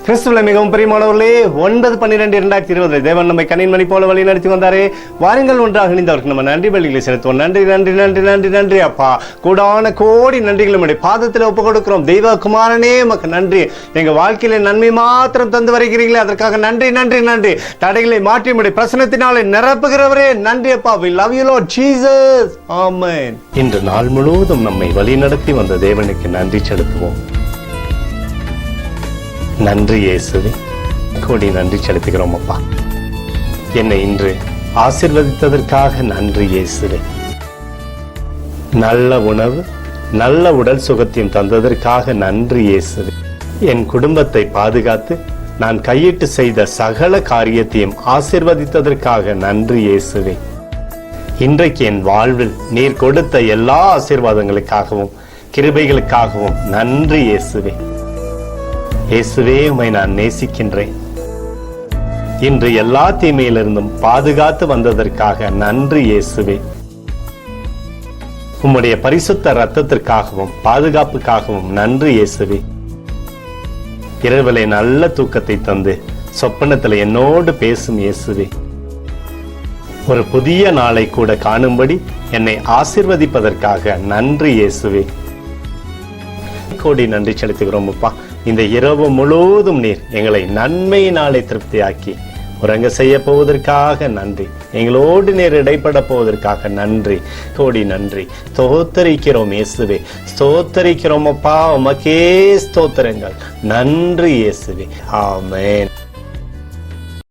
கிறிஸ்துவில மிகவும் பிரியமானவர்களே, 9/12/2020 தேவன் நம்மை கண்ணின் மணி போல வழி நடத்தி வந்தாரே. வாருங்கள் ஒன்றாக இணைந்தவருக்கு நம்ம நன்றி பலிகளை செலுத்துவோம். நன்றி நன்றி நன்றி நன்றி நன்றி அப்பா. கூடான கோடி நன்றிகள் நம்முடைய பாதத்தில் ஒப்பு கொடுக்கிறோம். தெய்வ குமாரனே உமக்கு நன்றி. எங்க வாழ்க்கையில நன்மை மாத்திரம் தந்து வருகிறீங்களே, அதற்காக நன்றி நன்றி நன்றி. தடைகளை மாற்றி நம்முடைய பிரசனத்தினாலே நிரப்புகிறவரே நன்றி அப்பா. We love you Lord Jesus. Amen. இன்று நாள் முழுவதும் நம்மை வழி நடத்தி வந்த தேவனுக்கு நன்றி செலுத்துவோம். நன்றி இயேசுவே, கோடி நன்றி செலுத்துகிறோம் அப்பா. என்னை இன்று ஆசீர்வதித்ததற்காக நன்றி இயேசுவே. நல்ல உணவு, நல்ல உடல் சுகத்தையும் தந்ததற்காக நன்றி இயேசுவே. என் குடும்பத்தை பாதுகாத்து நான் கையிட்டு செய்த சகல காரியத்தையும் ஆசீர்வதித்ததற்காக நன்றி இயேசுவே. இன்றைக்கு என் வாழ்வில் நீர் கொடுத்த எல்லா ஆசீர்வாதங்களுக்காகவும் கிருபைகளுக்காகவும் நன்றி இயேசுவே. இயேசுவே, உம்மை நான் நேசிக்கின்றேன். இன்று எல்லா தீமையிலிருந்தும் பாதுகாத்து வந்ததற்காக நன்றி இயேசுவே. உம்முடைய பரிசுத்த இரத்தத்திற்காகவும் பாதுகாப்புக்காகவும் நன்றி இயேசுவே. இரவிலே நல்ல தூக்கத்தை தந்து சொப்பனத்தில் என்னோடு பேசும் இயேசுவே. ஒரு புதிய நாளை கூட காணும்படி என்னை ஆசீர்வதிப்பதற்காக நன்றி இயேசுவே. கோடி நன்றி செலுத்துகிறோம் அப்பா. இந்த இரவு முழுவதும் நீர் எங்களை நன்மையினாலே திருப்தியாக்கி உறங்க செய்ய போவதற்காக நன்றி. எங்களோடு நீர் இடைப்பட போவதற்காக நன்றி. கோடி நன்றி. ஸ்தோத்தரிக்கிறோம் இயேசுவே, ஸ்தோத்தரிக்கிறோம் அப்பா. உமக்கே ஸ்தோத்திரங்கள். நன்றி இயேசுவே. ஆமென்.